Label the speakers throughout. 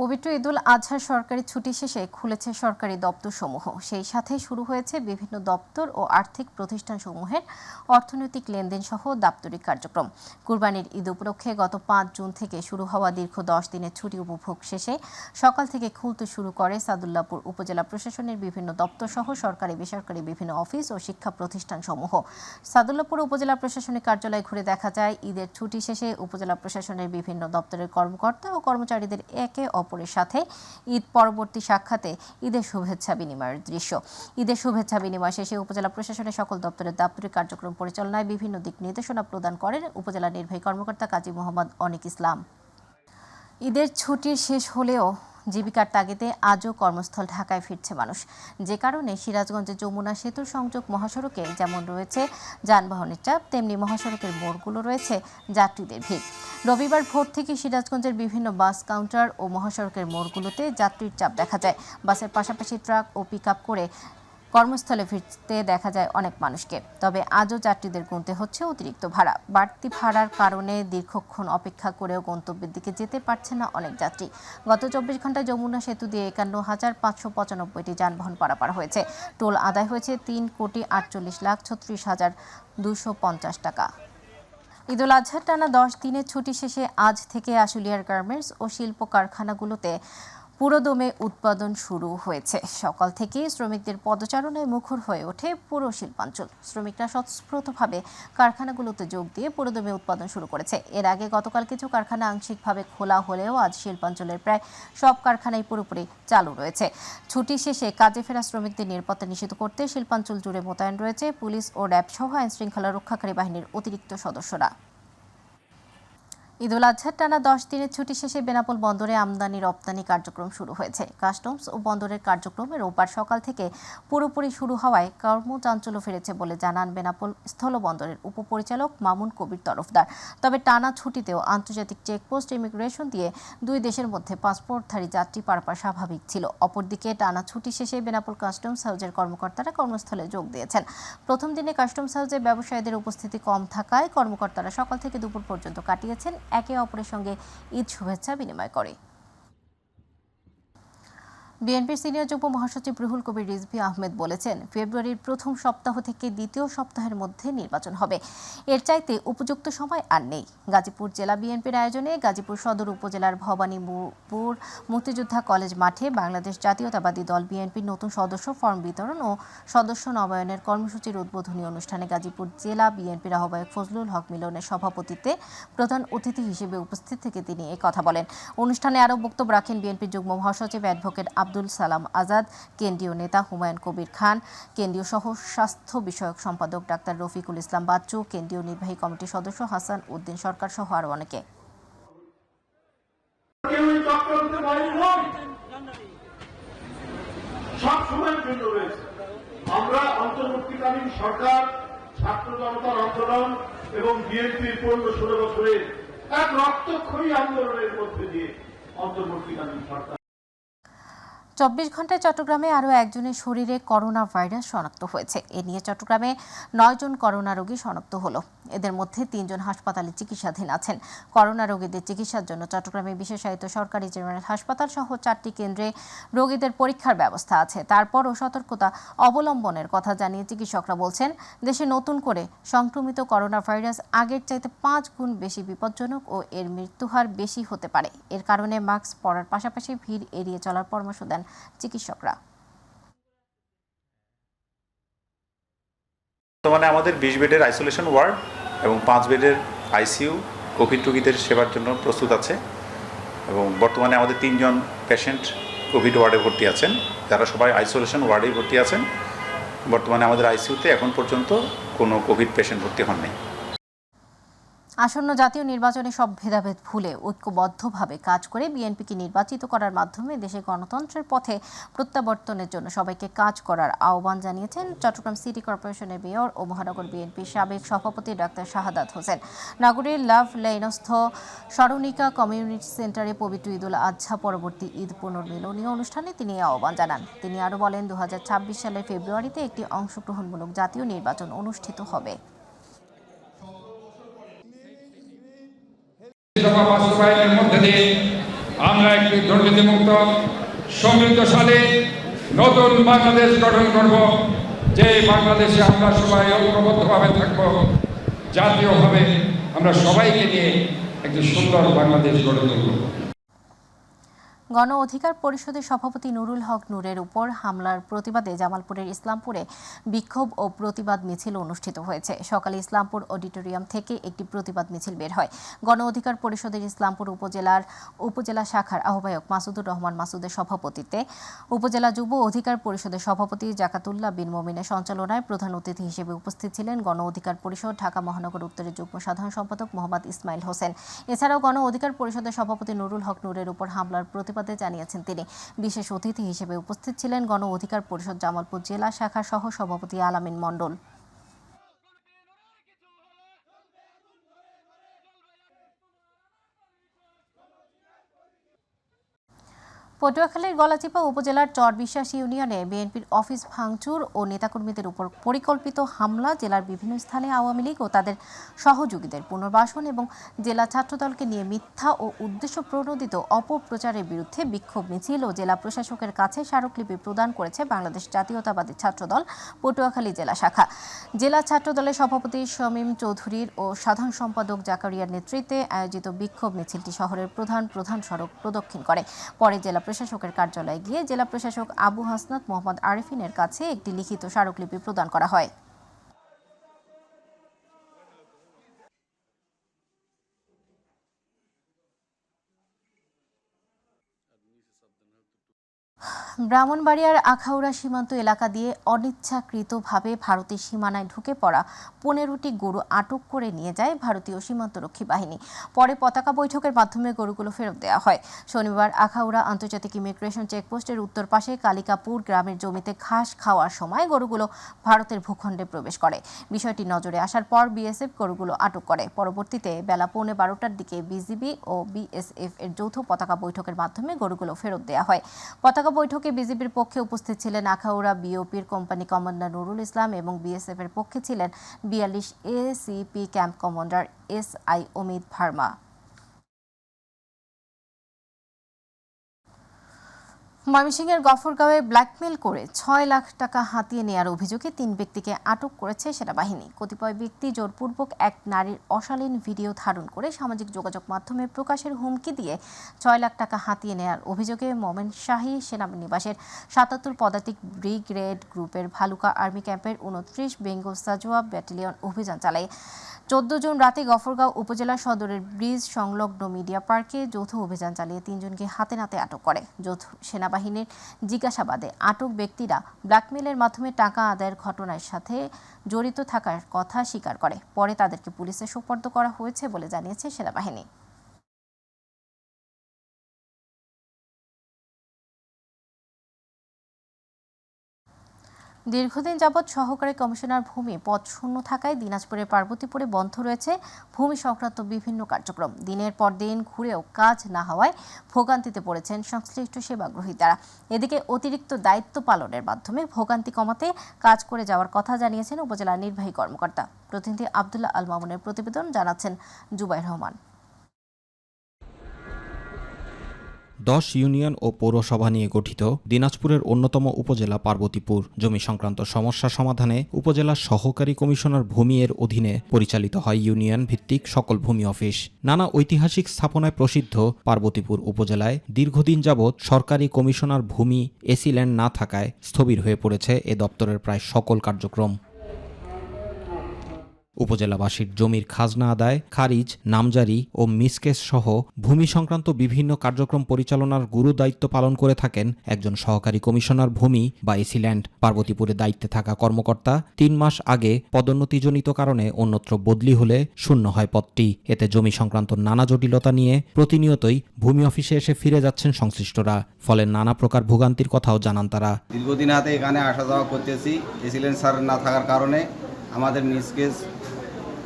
Speaker 1: পবিত্র ঈদুল আজহার সরকারি ছুটি শেষে খুলেছে সরকারি দপ্তরসমূহ। সেই সাথে শুরু হয়েছে বিভিন্ন দপ্তর ও আর্থিক প্রতিষ্ঠানসমূহের অর্থনৈতিক লেনদেন সহ দাপ্তরিক কার্যক্রম। কুরবানির ঈদ উপলক্ষে গত ৫ জুন থেকে শুরু হওয়া দীর্ঘ ১০ দিনের ছুটি উপভোগ শেষে সকাল থেকে খুলতে শুরু করে সাদুল্লাপুর উপজেলা প্রশাসনের বিভিন্ন দপ্তর সহ সরকারি বেসরকারি বিভিন্ন অফিস ও শিক্ষা প্রতিষ্ঠানসমূহ। সাদুল্লাপুর উপজেলা প্রশাসনিক কার্যালয় ঘুরে দেখা যায় ঈদের ছুটি শেষে উপজেলা প্রশাসনের বিভিন্ন দপ্তরের কর্মকর্তা ও কর্মচারীদের একে অপরের সাথে ঈদ পরবর্তী সাক্ষাতে ঈদের শুভেচ্ছা বিনিময়ের দৃশ্য। ঈদের শুভেচ্ছা বিনিময় শেষে উপজেলা প্রশাসনের সকল দপ্তরের দাপ্তরিক কার্যক্রম পরিচালনায় বিভিন্ন দিক নির্দেশনা প্রদান করেন উপজেলা নির্বাহী কর্মকর্তা কাজী মোহাম্মদ অনিক ইসলাম। ঈদের ছুটির শেষ হলেও জীবিকার তাগিদে আজও কর্মস্থল ঢাকায় ফিরছে মানুষ, যে কারণে সিরাজগঞ্জে যমুনা সেতুর সংযোগ মহাসড়কে যেমন রয়েছে যানবাহনের চাপ, তেমনি মহাসড়কের মোড়গুলো রয়েছে যাত্রীদের ভিড়। রবিবার ভোর থেকে সিরাজগঞ্জের বিভিন্ন বাস কাউন্টার ও মহাসড়কের মোড়গুলোতে যাত্রীর চাপ দেখা যায়। বাসের পাশাপাশি ট্রাক ও পিকআপ করে কর্মস্থলে ফিরতে দেখা যায় অনেক মানুষকে। তবে আজও যাত্রীদের গুনতে হচ্ছে অতিরিক্ত ভাড়া। বাড়তি ভাড়ার কারণে দীর্ঘক্ষণ অপেক্ষা করেও গন্তব্যের দিকে যেতে পারছে না অনেক যাত্রী। গত ২৪ ঘন্টায় যমুনা সেতু দিয়ে ৫১,৫৯৫টি যানবাহন পারাপার হয়েছে। টোল আদায় হয়েছে ৩,৪৮,৩৬,২৫০ টাকা। ঈদুল আজহার টানা ১০ দিনের ছুটি শেষে আজ থেকে আশুলিয়ার গার্মেন্টস ও শিল্প কারখানাগুলোতে পুরোদমে উৎপাদন শুরু হয়েছে। সকাল থেকেই শ্রমিকদের পদচারণায় মুখর হয়ে ওঠে পুরো শিল্পাঞ্চল। শ্রমিকরা স্বতঃস্ফূর্তভাবে কারখানাগুলোতে যোগ দিয়ে পুরোদমে উৎপাদন শুরু করেছে। এর আগে গতকাল কিছু কারখানা আংশিকভাবে খোলা হলেও আজ শিল্পাঞ্চলের প্রায় সব কারখানাই পুরোপুরি চালু রয়েছে। ছুটি শেষে কাজে ফেরা শ্রমিকদের নিরাপত্তা নিশ্চিত করতে শিল্পাঞ্চল জুড়ে মোতায়েন রয়েছে পুলিশ ও র্যাব সহ আইনশৃঙ্খলা রক্ষাকারী বাহিনীর অতিরিক্ত সদস্যরা। ঈদুল আজহার টানা ১০ দিনের ছুটি শেষে বেনাপোল বন্দরে আমদানি রপ্তানি কার্যক্রম শুরু হয়েছে। কাস্টমস ও বন্দরের কার্যক্রমে রোববার সকাল থেকে পুরোপুরি শুরু হওয়ায় কর্মচাঞ্চল্য ফিরেছে বলে জানান বেনাপোল স্থলবন্দরের উপপরিচালক মামুন কবির তরফদার। তবে টানা ছুটিতেও আন্তর্জাতিক চেকপোস্ট ইমিগ্রেশন দিয়ে দুই দেশের মধ্যে পাসপোর্টধারী যাত্রী পারাপার স্বাভাবিক ছিল। অপরদিকে টানা ছুটি শেষে বেনাপোল কাস্টমস হাউজের কর্মকর্তারা কর্মস্থলে যোগ দিয়েছেন। প্রথম দিনে কাস্টমস হাউজে ব্যবসায়ীদের উপস্থিতি কম থাকায় কর্মকর্তারা সকাল থেকে দুপুর পর্যন্ত কাটিয়েছেন একে অপরের সঙ্গে ঈদ শুভেচ্ছা বিনিময় করে। বিএনপির সিনিয়র যুগ্ম মহাসচিব রুহুল কবির রিজভী আহমেদ বলেছেন, ফেব্রুয়ারির প্রথম সপ্তাহ থেকে দ্বিতীয় সপ্তাহের মধ্যে নির্বাচন হবে। এর চাইতে উপযুক্ত সময় আর নেই। গাজীপুর জেলা বিএনপির আয়োজনে গাজীপুর সদর উপজেলার ভবানীপুর মুক্তিযোদ্ধা কলেজ মাঠে বাংলাদেশ জাতীয়তাবাদী দল বিএনপির নতুন সদস্য ফর্ম বিতরণ ও সদস্য নবায়নের কর্মসূচির উদ্বোধনী অনুষ্ঠানে গাজীপুর জেলা বিএনপির আহ্বায়ক ফজলুল হক মিলনের সভাপতিত্বে প্রধান অতিথি হিসেবে উপস্থিত থেকে তিনি এ কথা বলেন। অনুষ্ঠানে আরও বক্তব্য রাখেন বিএনপির যুগ্ম মহাসচিব অ্যাডভোকেট আব্দুল সালাম আজাদ, কেন্দ্রীয় নেতা হুমায়ুন কবির খান, কেন্দ্রীয় সহ স্বাস্থ্য বিষয়ক সম্পাদক ডাক্তার রফিকুল ইসলাম বাচ্চু, কেন্দ্রীয় নির্বাহী কমিটির সদস্য হাসান উদ্দিন সরকার সহ আরও অনেকে।
Speaker 2: আমরা অন্তর্বর্তীকালীন সরকার, ছাত্র জনতার আন্দোলন এবং বিএনপির ১৫-১৬ বছরের এক রক্তক্ষয়ী আন্দোলনের মধ্যে দিয়ে অন্তর্বর্তীকালীন সরকার
Speaker 1: ২৪ ঘন্টায় চট্টগ্রামে আরও একজনের শরীরে করোনা ভাইরাস শনাক্ত হয়েছে। এ নিয়ে চট্টগ্রামে ৯ জন করোনা রোগী শনাক্ত হলো। এদের মধ্যে ৩ জন হাসপাতালে চিকিৎসাধীন আছেন। করোনা রোগীদের চিকিৎসার জন্য চট্টগ্রামে বিশেষায়িত সরকারি জেনারেল হাসপাতাল সহ ৪টি কেন্দ্রে রোগীদের পরীক্ষার ব্যবস্থা আছে। তারপরও সতর্কতা অবলম্বনের কথা জানিয়ে চিকিৎসকরা বলছেন, দেশে নতুন করে সংক্রমিত করোনা ভাইরাস আগের চাইতে ৫ গুণ বেশি বিপজ্জনক ও এর মৃত্যুহার বেশি হতে পারে। এর কারণে মাস্ক পরার পাশাপাশি ভিড় এড়িয়ে চলার পরামর্শ দেন চিকিৎসকরা।
Speaker 3: বর্তমানে আমাদের ২০ বেডের আইসোলেশন ওয়ার্ড এবং ৫ বেডের আইসিইউ কোভিড রোগীদের সেবার জন্য প্রস্তুত আছে এবং বর্তমানে আমাদের ৩ জন পেশেন্ট কোভিড ওয়ার্ডে ভর্তি আছেন, যারা সবাই আইসোলেশন ওয়ার্ডেই ভর্তি আছেন। বর্তমানে আমাদের আইসিইউতে এখন পর্যন্ত কোনো কোভিড পেশেন্ট ভর্তি হননি।
Speaker 1: আসন্ন জাতীয় নির্বাচনে সব ভেদাভেদ ভুলে ঐক্যবদ্ধভাবে কাজ করে বিএনপিকে নির্বাচিত করার মাধ্যমে দেশে গণতন্ত্রের পথে প্রত্যাবর্তনের জন্য সবাইকে কাজ করার আহ্বান জানিয়েছেন চট্টগ্রাম সিটি কর্পোরেশনের মেয়র ও মহানগর বিএনপির সাবেক সভাপতি ডাক্তার শাহাদাত হোসেন। নগরীর লাভ লেনস্থ স্মরণিকা কমিউনিটি সেন্টারে পবিত্র ঈদুল আজহা পরবর্তী ঈদ পুনর্মিলনীয় অনুষ্ঠানে তিনি এই আহ্বান জানান। তিনি আরও বলেন, ২০২৬ সালের ফেব্রুয়ারিতে একটি অংশগ্রহণমূলক জাতীয় নির্বাচন অনুষ্ঠিত হবে।
Speaker 4: বাস্তবায়নের মধ্যে দিয়ে আমরা একটি দুর্নীতিমুক্ত সমৃদ্ধশালী নতুন বাংলাদেশ গঠন করব, যে বাংলাদেশে আমরা সবাই ঐক্যবদ্ধভাবে থাকব, জাতীয়ভাবে আমরা সবাইকে নিয়ে একটি সুন্দর বাংলাদেশ গড়ে তুলব।
Speaker 1: গণ অধিকার পরিষদের সভাপতি নুরুল হক নূরের উপর হামলার প্রতিবাদে জামালপুরের ইসলামপুরে বিক্ষোভ ও প্রতিবাদ মিছিল অনুষ্ঠিত হয়েছে। সকালে ইসলামপুর অডিটোরিয়াম থেকে একটি প্রতিবাদ মিছিল বের হয়। গণ অধিকার পরিষদের ইসলামপুর উপজেলা শাখার আহ্বায়ক মাসুদুর রহমান মাসুদের সভাপতিত্বে, উপজেলা যুব অধিকার পরিষদের সভাপতি জাকাতুল্লাহ বিন মমিনের সঞ্চালনায় প্রধান অতিথি হিসেবে উপস্থিত ছিলেন গণ অধিকার পরিষদ ঢাকা মহানগর উত্তরের যুগ্ম সাধারণ সম্পাদক মোহাম্মদ ইসমাইল হোসেন। এছাড়াও গণ অধিকার পরিষদের সভাপতি নুরুল হক নূরের উপর হামলার প্রতিবাদে জানিয়েছেন তিনি। বিশেষ অতিথি হিসেবে উপস্থিত ছিলেন গণ অধিকার পরিষদ জামালপুর জেলা শাখার সহ সভাপতি আলামিন মণ্ডল। পটুয়াখালীর গলাচিপা উপজেলার চরবিশ্বাস ইউনিয়নে বিএনপির অফিস ভাঙচুর ও নেতাকর্মীদের উপর পরিকল্পিত হামলা, জেলার বিভিন্ন স্থানে আওয়ামী লীগ ও তাদের সহযোগীদের পুনর্বাসন এবং জেলা ছাত্রদলকে নিয়ে মিথ্যা ও উদ্দেশ্য প্রণোদিত অপপ্রচারের বিরুদ্ধে বিক্ষোভ মিছিল ও জেলা প্রশাসকের কাছে স্মারকলিপি প্রদান করেছে বাংলাদেশ জাতীয়তাবাদী ছাত্রদল পটুয়াখালী জেলা শাখা। জেলা ছাত্রদলের সভাপতি শমীম চৌধুরীর ও সাধারণ সম্পাদক জাকারিয়ার নেতৃত্বে আয়োজিত বিক্ষোভ মিছিলটি শহরের প্রধান সড়ক প্রদক্ষিণ করে। পরে জেলা প্রশাসকের কার্যালয়ে গিয়ে জেলা প্রশাসক আবু হাসনাত মোহাম্মদ আরিফিনের কাছে একটি লিখিত স্মারকলিপি প্রদান করা হয়। ব্রাহ্মণবাড়িয়ার আখাউড়া সীমান্ত এলাকা দিয়ে অনিচ্ছাকৃতভাবে ভারতের সীমানায় ঢুকে পড়া 15টি গরু আটক করে নিয়ে যায় ভারতীয় সীমান্তরক্ষী বাহিনী। পরে পতাকা বৈঠকের মাধ্যমে গরুগুলো ফেরত দেওয়া হয়। শনিবার আখাউড়া আন্তর্জাতিক ইমিগ্রেশন চেকপোস্টের উত্তর পাশে কালিকাপুর গ্রামের জমিতে ঘাস খাওয়ার সময় গরুগুলো ভারতের ভূখণ্ডে প্রবেশ করে। বিষয়টি নজরে আসার পর বিএসএফ গরুগুলো আটক করে। পরবর্তীতে বেলা 12:15টার দিকে বিজিবি ও বিএসএফ এর যৌথ পতাকা বৈঠকের মাধ্যমে গরুগুলো ফেরত দেওয়া হয়। পতাকা বৈঠকে বিজেপির পক্ষে উপস্থিত ছিলেন আখাউড়া বিওপির কোম্পানি কমান্ডার নুরুল ইসলাম এবং বিএসএফ এর পক্ষে ছিলেন 42 ACP camp commander SI Amit Verma. ময়মনসিংহের গফরগাঁওয়ে ব্ল্যাকমেল করে 6 লাখ টাকা হাতিয়ে নেওয়ার অভিযোগে 3 ব্যক্তিকে আটক করেছে সেনাবাহিনী। কতিপয় ব্যক্তি জোরপূর্বক এক নারীর অশালীন ভিডিও ধারণ করে সামাজিক যোগাযোগ মাধ্যমে প্রকাশের হুমকি দিয়ে 6 লাখ টাকা হাতিয়ে নেওয়ার অভিযোগে ময়মনসিংহ সেনানিবাসের 77 পদাতিক ব্রিগেড গ্রুপের ভালুকা আর্মি ক্যাম্পের 29 বেঙ্গল সাজোয়া ব্যাটালিয়ন অভিযান চালায়। 14 জুন রাতে গফরগাঁও উপজেলা সদরের ব্রিজ সংলগ্ন মিডিয়া পার্কে যৌথ অভিযান চালিয়ে 3 জনকে হাতে নাতে আটক করে। যৌথ সেনাবাহিনীর জিজ্ঞাসাবাদে আটক ব্যক্তিরা ব্ল্যাকমেলের মাধ্যমে টাকা আদায়ের ঘটনার সাথে জড়িত থাকার কথা স্বীকার করে। পরে তাদেরকে পুলিশে সোপর্দ করা হয়েছে বলে জানিয়েছে সেনাবাহিনী। দীর্ঘদিন যাবৎ সহকারী কমিশনার ভূমি পদ শূন্য থাকায় দিনাজপুরের পার্বতীপুরে বন্ধ রয়েছে ভূমি সংক্রান্ত বিভিন্ন কার্যক্রম। দিনের পর দিন ঘুরেও কাজ না হওয়ায় ভোগান্তিতে পড়েছেন সংশ্লিষ্ট সেবাগ্রহীতারা। এদিকে অতিরিক্ত দায়িত্ব পালনের মাধ্যমে ভোগান্তি কমাতে কাজ করে যাওয়ার কথা জানিয়েছেন উপজেলা নির্বাহী কর্মকর্তা। প্রতিনিধি আব্দুল্লাহ আল মামুনের প্রতিবেদন, জানাচ্ছেন জুবাইর রহমান।
Speaker 5: 10 ইউনিয়ন ও পৌরসভা নিয়ে গঠিত দিনাজপুরের অন্যতম উপজেলা পার্বতীপুর জমি সংক্রান্ত সমস্যা সমাধানে উপজেলা সহকারী কমিশনার ভূমি এর অধীনে পরিচালিত হয় ইউনিয়ন ভিত্তিক সকল ভূমি অফিস। নানা ঐতিহাসিক স্থাপনায় প্রসিদ্ধ পার্বতীপুর উপজেলায় দীর্ঘদিন যাবৎ সরকারি কমিশনার ভূমি এসি ল্যান্ড না থাকায় স্থবির হয়ে পড়েছে এ দপ্তরের প্রায় সকল কার্যক্রম। উপজেলাবাসীর জমির খাজনা আদায়, খারিজ, নামজারি ও মিসকেস সহ ভূমি সংক্রান্ত বিভিন্ন কার্যক্রম পরিচালনার গুরু দায়িত্ব পালন করে থাকেন একজন সহকারী কমিশনার ভূমি বা এসি ল্যান্ড। পার্বতীপুরে দায়িত্বে থাকা কর্মকর্তা 3 মাস আগে পদোন্নতিজনিত কারণে অন্যত্র বদলি হলে শূন্য হয় পদটি। এতে জমি সংক্রান্ত নানা জটিলতা নিয়ে প্রতিনিয়তই ভূমি অফিসে এসে ফিরে যাচ্ছেন সংশ্লিষ্টরা। ফলে নানা প্রকার ভোগান্তির কথাও জানান তারা।
Speaker 6: দীর্ঘদিন হাতে এখানে আসা যাওয়া করতেছি, এসি ল্যান্ড স্যার না থাকার কারণে আমাদের মিসকেস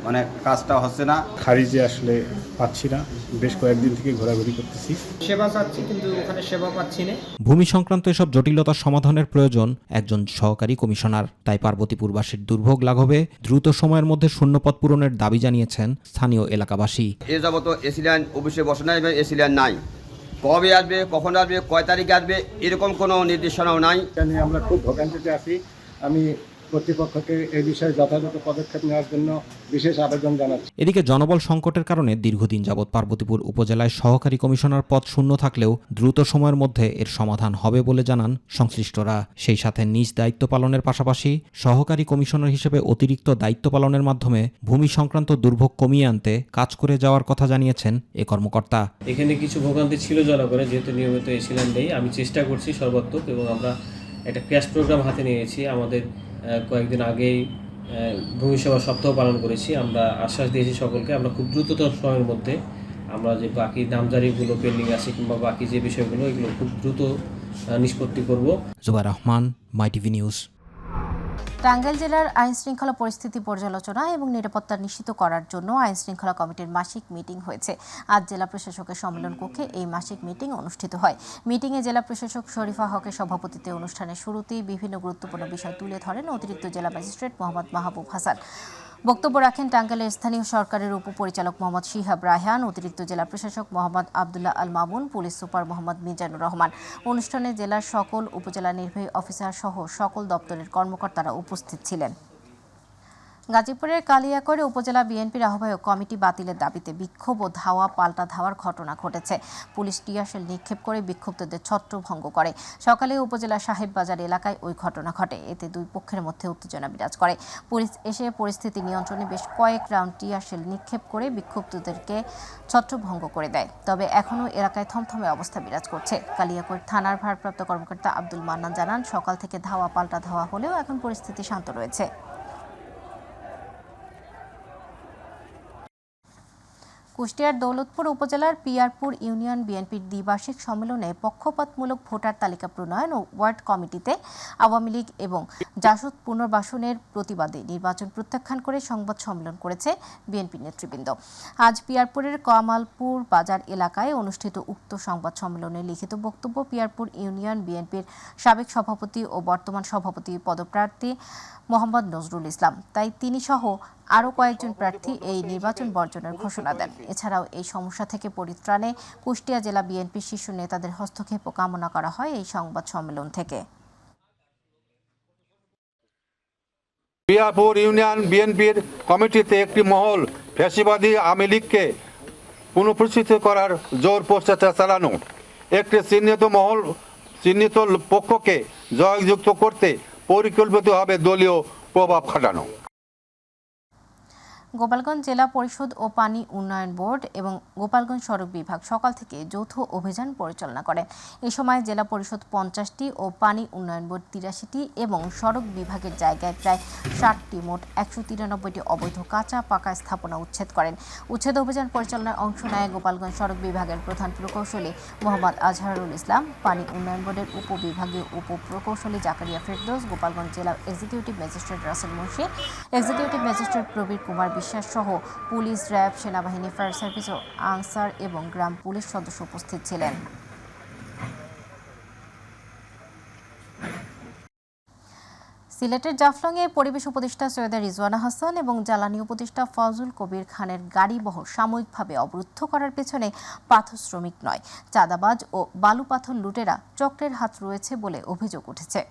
Speaker 6: মানে কাজটা হচ্ছে না।
Speaker 7: খারিজে আসলে পাচ্ছি না, বেশ কয়েকদিন থেকে ঘোরাঘুরি করতেছি।
Speaker 8: সেবা চাচ্ছি কিন্তু ওখানে সেবা পাচ্ছি না।
Speaker 5: ভূমি সংক্রান্ত এসব জটিলতার সমাধানের প্রয়োজন একজন সহকারী কমিশনার। তাই পার্বতীপুরবাসীর দুর্ভোগ লাঘবে দ্রুত সময়ের মধ্যে শূন্যপদ পূরণের দাবি জানিয়েছেন স্থানীয় এলাকাবাসী।
Speaker 9: এ যাবত এসি ল্যান্ড অফিসে বসে নাই, এসি ল্যান্ড নাই, কবে আসবে, কখন আসবে, কয় তারিখে আসবে, এরকম কোনো নির্দেশনাও নাই।
Speaker 7: এটা নিয়ে আমরা খুব ভোগান্তিতে আছি। আমি কর্তৃপক্ষকে এই বিষয়ে যথাযথ পদক্ষেপ নেওয়ার জন্য বিশেষ আবেদন জানাচ্ছি।
Speaker 5: এদিকে জনবল সংকটের কারণে দীর্ঘদিন যাবৎ পার্বতীপুর উপজেলায় সহকারী কমিশনার পদ শূন্য থাকলেও দ্রুত সময়ের মধ্যে এর সমাধান হবে বলে জানান সংশ্লিষ্টরা। সেই সাথে নিজ দায়িত্ব পালনের পাশাপাশি সহকারী কমিশনার হিসেবে অতিরিক্ত দায়িত্ব পালনের মাধ্যমে ভূমি সংক্রান্ত দুর্ভোগ কমিয়ে আনতে কাজ করে যাওয়ার কথা জানিয়েছেন এ কর্মকর্তা।
Speaker 10: এখানে কিছু ভোগান্তি ছিল জনগণের, যেহেতু নিয়মিত এসিল্যান্ড নেই। আমি চেষ্টা করছি সর্বাত্মক, এবং আমরা একটা ক্র্যাশ প্রোগ্রাম হাতে নিয়েছি। আমাদের কয়েকদিন আগেই ভূমি সেবা সপ্তাহ পালন করেছি। আমরা আশ্বাস দিয়েছি সকলকে, আমরা খুব দ্রুততম সময়ের মধ্যে আমরা যে বাকি নামজারিগুলো পেন্ডিং আছে কিংবা বাকি যে বিষয়গুলো, এগুলো খুব দ্রুত নিষ্পত্তি করব।
Speaker 5: জুবাইর রহমান, মাই টিভি নিউজ।
Speaker 1: টাঙ্গাইল জেলার আইনশৃঙ্খলা পরিস্থিতি পর্যালোচনা এবং নিরাপত্তা নিশ্চিত করার জন্য আইনশৃঙ্খলা কমিটির মাসিক মিটিং হয়েছে। আজ জেলা প্রশাসকের সম্মেলন কক্ষে এই মাসিক মিটিং অনুষ্ঠিত হয়। মিটিংয়ে জেলা প্রশাসক শরীফা হকের সভাপতিত্বে অনুষ্ঠানের শুরুতেই বিভিন্ন গুরুত্বপূর্ণ বিষয় তুলে ধরেন অতিরিক্ত জেলা ম্যাজিস্ট্রেট মোহাম্মদ মাহবুব হাসান। বক্তব্য রাখেন টাঙ্গাইলের স্থানীয় সরকারের উপপরিচালক মোহাম্মদ শিহাব রায়হান, অতিরিক্ত জেলা প্রশাসক মোহাম্মদ আবদুল্লাহ আল মামুন, পুলিশ সুপার মোহাম্মদ মিজানুর রহমান। অনুষ্ঠানে জেলার সকল উপজেলা নির্বাহী অফিসার সহ সকল দপ্তরের কর্মকর্তারা উপস্থিত ছিলেন। গাজীপুরের কালিয়াকৈর উপজেলা বিএনপির আহ্বায়ক কমিটি বাতিলের দাবিতে বিক্ষোভ ও ধাওয়া পাল্টা ধাওয়ার ঘটনা ঘটেছে। পুলিশ টিয়ারশেল নিক্ষেপ করে বিক্ষুব্ধদের ছত্রভঙ্গ করে। সকালে উপজেলা সাহেব বাজার এলাকায় ওই ঘটনা ঘটে। এতে দুই পক্ষের মধ্যে উত্তেজনা বিরাজ করে। পুলিশ এসে পরিস্থিতি নিয়ন্ত্রণে বেশ কয়েক রাউন্ড টিয়ারশেল নিক্ষেপ করে বিক্ষুব্ধদেরকে ছত্রভঙ্গ করে দেয়। তবে এখনও এলাকায় থমথমে অবস্থা বিরাজ করছে। কালিয়াকৈর থানার ভারপ্রাপ্ত কর্মকর্তা আব্দুল মান্নান জানান, সকাল থেকে ধাওয়া পাল্টা ধাওয়া হলেও এখন পরিস্থিতি শান্ত রয়েছে। কুষ্টিয়ার দৌলতপুর উপজেলার পিয়ারপুর ইউনিয়ন বিএনপির দ্বিবার্ষিক সম্মেলনে পক্ষপাতমূলক ভোটার তালিকা প্রণয়ন ও ওয়ার্ড কমিটিতে আওয়ামী লীগ এবং জাসদ পুনর্বাসনের প্রতিবাদে নির্বাচন প্রত্যাখ্যান করে সংবাদ সম্মেলন করেছে বিএনপি নেতৃবৃন্দ। আজ পিয়ারপুরের কামালপুর বাজার এলাকায় অনুষ্ঠিত উক্ত সংবাদ সম্মেলনে লিখিত বক্তব্য পিয়ারপুর ইউনিয়ন বিএনপির সাবেক সভাপতি ও বর্তমান সভাপতি পদপ্রার্থী মোহাম্মদ নজরুল ইসলাম। তাই তিনি সহ আরও কয়েকজন প্রার্থী এই নির্বাচন বর্জনের ঘোষণা দেন। এছাড়াও এই সমস্যা থেকে পরিত্রাণে কুষ্টিয়া জেলা বিএনপির শীর্ষ নেতাদের হস্তক্ষেপও কামনা করা হয় এই সংবাদ সম্মেলন থেকে।
Speaker 11: পিয়ারপুর ইউনিয়ন বিএনপির কমিটিতে একটি মহল ফ্যাসিবাদী আওয়ামী লীগকে পুনঃপ্রতিষ্ঠিত করার জোর প্রচেষ্টা চালানো, একটি চিহ্নিত পক্ষকে জয়যুক্ত করতে পরিকল্পিতভাবে দলীয় প্রভাব খাটানো।
Speaker 1: গোপালগঞ্জ জেলা পরিষদ ও পানি উন্নয়ন বোর্ড এবং গোপালগঞ্জ সড়ক বিভাগ সকাল থেকে যৌথ অভিযান পরিচালনা করে। এ সময় জেলা পরিষদ 50টি ও পানি উন্নয়ন বোর্ড 83টি এবং সড়ক বিভাগের জায়গায় প্রায় 60টি মোট 193টি অবৈধ কাঁচা পাকা স্থাপনা উচ্ছেদ করেন। উচ্ছেদ অভিযান পরিচালনার অংশ নেয় গোপালগঞ্জ সড়ক বিভাগের প্রধান প্রকৌশলী মোহাম্মদ আজহারুল ইসলাম, পানি উন্নয়ন বোর্ডের উপবিভাগীয় প্রকৌশলী জাকারিয়া ফেরদৌস, গোপালগঞ্জ জেলা executive magistrate Russell Munshi, executive magistrate Probir Kumar Biswas সহ পুলিশ, র্যাব, সেনাবাহিনী, ফায়ার সার্ভিস ও আনসার এবং গ্রাম পুলিশ সদস্য উপস্থিত ছিলেন। সিলেটের জাফলংয়ে পরিবেশ উপদেষ্টা সৈয়দা রিজওয়ানা হাসান এবং জ্বালানি উপদেষ্টা ফজল কবির খানের গাড়িবহর সাময়িকভাবে অবরুদ্ধ করার পেছনে পাথর শ্রমিক নয়, চাঁদাবাজ ও বালু পাথর লুটেরা চক্রের হাত রয়েছে বলে অভিযোগ উঠেছে।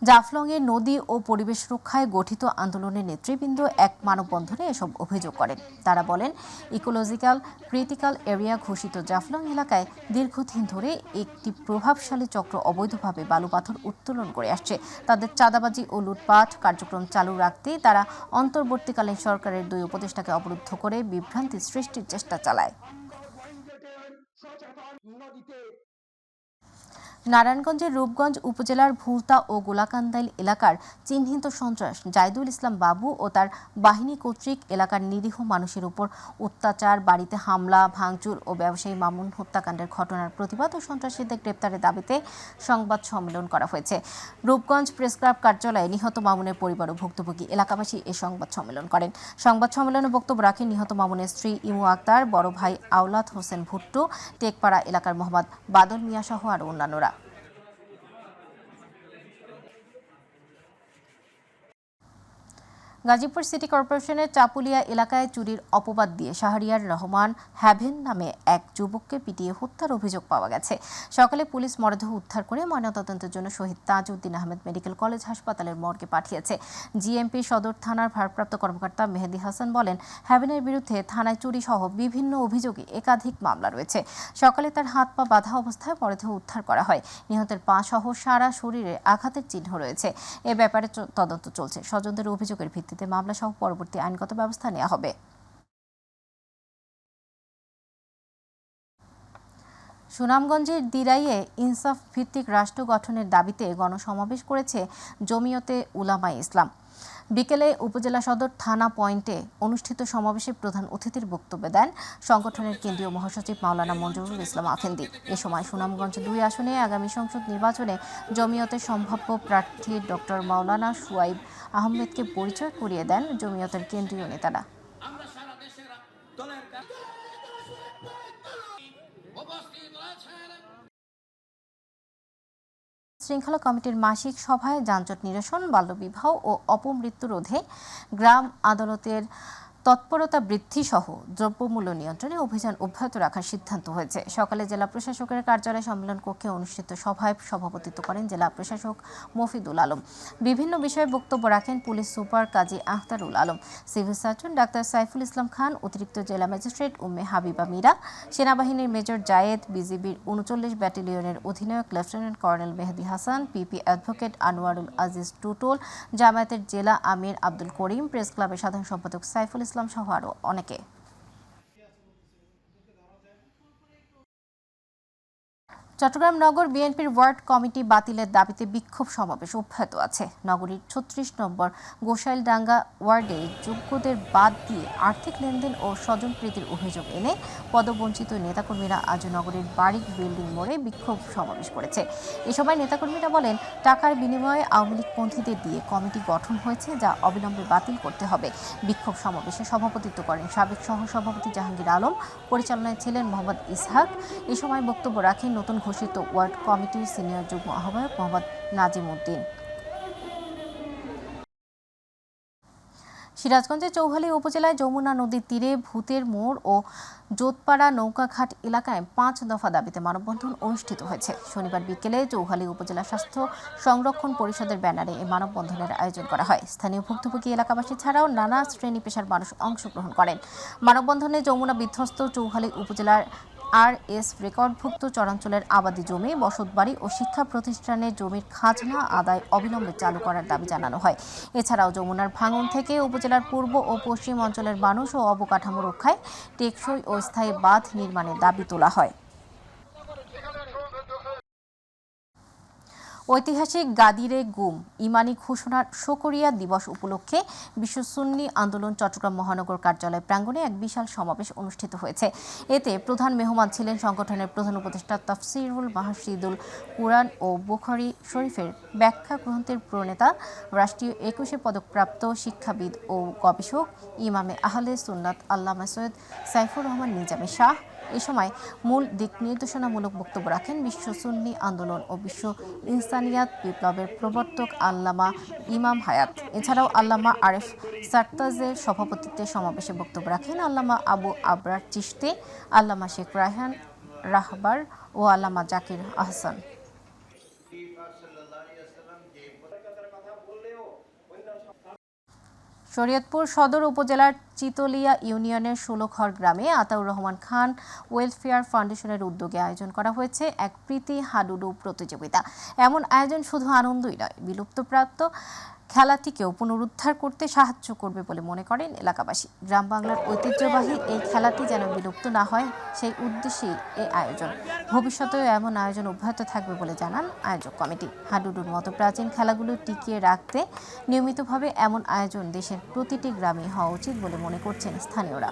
Speaker 1: জাফলংয়ে নদী ও পরিবেশ রক্ষায় গঠিত আন্দোলনের নেতৃবৃন্দ এক মানববন্ধনে এসব অভিযোগ করেন। তারা বলেন, ইকোলজিক্যাল ক্রিটিক্যাল এরিয়া ঘোষিত জাফলং এলাকায় দীর্ঘদিন ধরে একটি প্রভাবশালী চক্র অবৈধভাবে বালু পাথর উত্তোলন করে আসছে। তাদের চাঁদাবাজি ও লুটপাট কার্যক্রম চালু রাখতে তারা অন্তর্বর্তীকালীন সরকারের দুই উপদেষ্টাকে অবরুদ্ধ করে বিভ্রান্তি সৃষ্টির চেষ্টা চালায়। নারায়ণগঞ্জের রূপগঞ্জ উপজেলার ভুলতা ও গোলাকান্দাইল এলাকার চিহ্নিত সন্ত্রাস জাইদুল ইসলাম বাবু ও তার বাহিনী কর্তৃক এলাকার নিরীহ মানুষের উপর অত্যাচার, বাড়িতে হামলা, ভাঙচুর ও ব্যবসায়ী মামুন হত্যাকাণ্ডের ঘটনার প্রতিবাদ ও সন্ত্রাসীদের গ্রেপ্তারের দাবিতে সংবাদ সম্মেলন করা হয়েছে। রূপগঞ্জ প্রেসক্লাব কার্যালয়ে নিহত মামুনের পরিবার ও ভুক্তভোগী এলাকাবাসী এই সংবাদ সম্মেলন করেন। সংবাদ সম্মেলনে বক্তব্য রাখেন নিহত মামুনের স্ত্রী ইমু আক্তার, বড় ভাই আওলাদ হোসেন ভুট্টু, টেকপাড়া এলাকার মোহাম্মদ বাদল মিয়া সহ আরও অন্যান্যরা। গাজীপুর সিটি কর্পোরেশনের চাপুলিয়া এলাকায় চুরির অপবাদ দিয়ে শাহরিয়ার রহমান হ্যাভেন নামে এক যুবককে পিটিয়ে হত্যার অভিযোগ পাওয়া গেছে। সকালে পুলিশ মরদেহ উদ্ধার করে ময়নাতদন্তের জন্য শহীদ তাজউদ্দিন আহমেদ মেডিকেল কলেজ হাসপাতালের মর্গে পাঠিয়েছে। জিএমপি সদর থানার ভারপ্রাপ্ত কর্মকর্তা মেহেদী হাসান বলেন, হ্যাভেনের বিরুদ্ধে থানায় চুরি সহ বিভিন্ন অভিযোগে একাধিক মামলা রয়েছে। সকালে তার হাত পা বাঁধা অবস্থায় মরদেহ উদ্ধার করা হয়। নিহতের পা সহ সারা শরীরে আঘাতের চিহ্ন রয়েছে। এ ব্যাপারে তদন্ত চলছে। স্বজনদের অভিযোগের ভিত্তিতে মামলা সহ পরবর্তী আইনগত ব্যবস্থা নেওয়া হবে। সুনামগঞ্জের দিরাইয়ে ইনসাফ ভিত্তিক রাষ্ট্র গঠনের দাবিতে গণসমাবেশ করেছে জমিয়তে উলামায়ে ইসলাম। বিকেলে উপজেলা সদর থানা পয়েন্টে অনুষ্ঠিত সমাবেশে প্রধান অতিথির বক্তব্য দেন সংগঠনের কেন্দ্রীয় মহাসচিব মাওলানা মঞ্জুরুল ইসলাম আফেন্দি। এ সময় সুনামগঞ্জ ২ আসনে আগামী সংসদ নির্বাচনে জমিয়তের সম্ভাব্য প্রার্থী ডক্টর মাওলানা সুয়াইব আহমেদকে পরিচয় করিয়ে দেন জমিয়তের কেন্দ্রীয় নেতারা। শৃঙ্খলা কমিটির মাসিক সভায় যানজট নিরসন, বাল্যবিবাহ ও অপমৃত্যু রোধে গ্রাম আদালতের তৎপরতা বৃদ্ধি সহ দ্রব্যমূল্য নিয়ন্ত্রণে অভিযান অব্যাহত রাখার সিদ্ধান্ত হয়েছে। সকালে জেলা প্রশাসকের কার্যালয় সম্মেলন কক্ষে অনুষ্ঠিত সভায় সভাপতিত্ব করেন জেলা প্রশাসক মফিদুল আলম। বিভিন্ন বিষয়ে বক্তব্য রাখেন police super Kazi Akhtarul Alam, civil surgeon doctor Saiful Islam Khan, অতিরিক্ত জেলা ম্যাজিস্ট্রেট উম্মে হাবিবা মীরা, সেনাবাহিনীর মেজর জায়েদ, বিজিবির ৩৯ ব্যাটালিয়নের অধিনায়ক লেফটেন্যান্ট কর্নেল মেহেদী হাসান, পিপি অ্যাডভোকেট আনোয়ারুল আজিজ টুটুল, জামায়াতের জেলা আমির আব্দুল করিম, প্রেস ক্লাবের সাধারণ সম্পাদক সাইফুল ইসলাম সহ আরো অনেকে। চট্টগ্রাম নগর বিএনপির ওয়ার্ড কমিটি বাতিলের দাবিতে বিক্ষোভ সমাবেশ অব্যাহত আছে। নগরীর ৩৬ নম্বর গোসাইলডাঙ্গা ওয়ার্ডে যোগ্যদের বাদ দিয়ে আর্থিক লেনদেন ও স্বজনপ্রীতির অভিযোগ এনে পদবঞ্চিত নেতাকর্মীরা আজ নগরীর বারিক বিল্ডিং মোড়ে বিক্ষোভ সমাবেশ করেছে। এ সময় নেতাকর্মীরা বলেন, টাকার বিনিময়ে আওয়ামী লীগপন্থীদের দিয়ে কমিটি গঠন হয়েছে, যা অবিলম্বে বাতিল করতে হবে। বিক্ষোভ সমাবেশে সভাপতিত্ব করেন সাবেক সহসভাপতি জাহাঙ্গীর আলম, পরিচালনায় ছিলেন মোহাম্মদ ইসহাক। এ সময় বক্তব্য রাখেন নতুন ঘোষিত ওয়ার্ড কমিটির সিনিয়র যুগ্ম আহ্বায়ক মোহাম্মদ নাজিম উদ্দিন। সিরাজগঞ্জের চৌহালি উপজেলায় যমুনা নদীর তীরে ভূতের মোড় ও জোতপাড়া নৌকাঘাট এলাকায় ৫ দফা দাবিতে মানববন্ধন অনুষ্ঠিত হয়েছে। শনিবার বিকেলে চৌহালি উপজেলা স্বাস্থ্য সংরক্ষণ পরিষদের ব্যানারে এই মানববন্ধনের আয়োজন করা হয়। স্থানীয় ভুক্তভোগী এলাকাবাসী ছাড়াও নানা শ্রেণী পেশার মানুষ অংশগ্রহণ করেন। মানববন্ধনে যমুনা বিধ্বস্ত চৌহালি উপজেলার RS রেকর্ডভুক্ত চরাঞ্চলের আবাদি জমি, বসতবাড়ি ও শিক্ষা প্রতিষ্ঠানের জমির খাজনা আদায় অবিলম্বে চালু করার দাবি জানানো হয়। এছাড়াও যমুনার ভাঙন থেকে উপজেলার পূর্ব ও পশ্চিম অঞ্চলের মানুষ ও অবকাঠামো রক্ষায় টেকসই ও স্থায়ী বাঁধ নির্মাণের দাবি তোলা হয়। ঐতিহাসিক গাদিরে গুম ইমানি ঘোষণার শোকরিয়া দিবস উপলক্ষে বিশ্ব সুন্নি আন্দোলন চট্টগ্রাম মহানগর কার্যালয় প্রাঙ্গণে এক বিশাল সমাবেশ অনুষ্ঠিত হয়েছে। এতে প্রধান মেহমান ছিলেন সংগঠনের প্রধান উপদেষ্টা তাফসিরুল মাহশিদুল কুরআন ও বুখারী শরীফের ব্যাখ্যা গ্রন্থের প্রণেতা, রাষ্ট্রীয় ২১ পদকপ্রাপ্ত শিক্ষাবিদ ও গবেষক ইমামে আহলে সুন্নাত আল্লামা সৈয়দ সাইফুর রহমান নিজামী শাহ। এ সময় মূল দিক নির্দেশনামূলক বক্তব্য রাখেন বিশ্ব সুন্নি আন্দোলন ও বিশ্ব ইনসানিয়াত বিপ্লবের প্রবর্তক আল্লামা ইমাম হায়াত। এছাড়াও আল্লামা আরেফ সারতাজের সভাপতিত্বে সমাবেশে বক্তব্য রাখেন আল্লামা আবু আবরার চিশতি, আল্লামা শেখ রায়হান রাহবার ও আল্লামা জাকির আহসান। শরীয়তপুর সদর উপজেলার চিতলিয়া ইউনিয়নের ১৬ঘর গ্রামে আতাউর রহমান খান ওয়েলফেয়ার ফাউন্ডেশনের উদ্যোগে আয়োজন করা হয়েছে এক প্রীতি হাডুডু প্রতিযোগিতা। এমন আয়োজন শুধু আনন্দই নয়, বিলুপ্তপ্রাপ্ত খেলাটিকেও পুনরুদ্ধার করতে সাহায্য করবে বলে মনে করেন এলাকাবাসী। গ্রাম বাংলার ঐতিহ্যবাহী এই খেলাটি যেন বিলুপ্ত না হয়, সেই উদ্দেশ্যেই এই আয়োজন। ভবিষ্যতেও এমন আয়োজন অব্যাহত থাকবে বলে জানান আয়োজক কমিটি। হাডুডুর মতো প্রাচীন খেলাগুলো টিকিয়ে রাখতে নিয়মিতভাবে এমন আয়োজন দেশের প্রতিটি গ্রামে হওয়া উচিত বলে মনে করছেন স্থানীয়রা।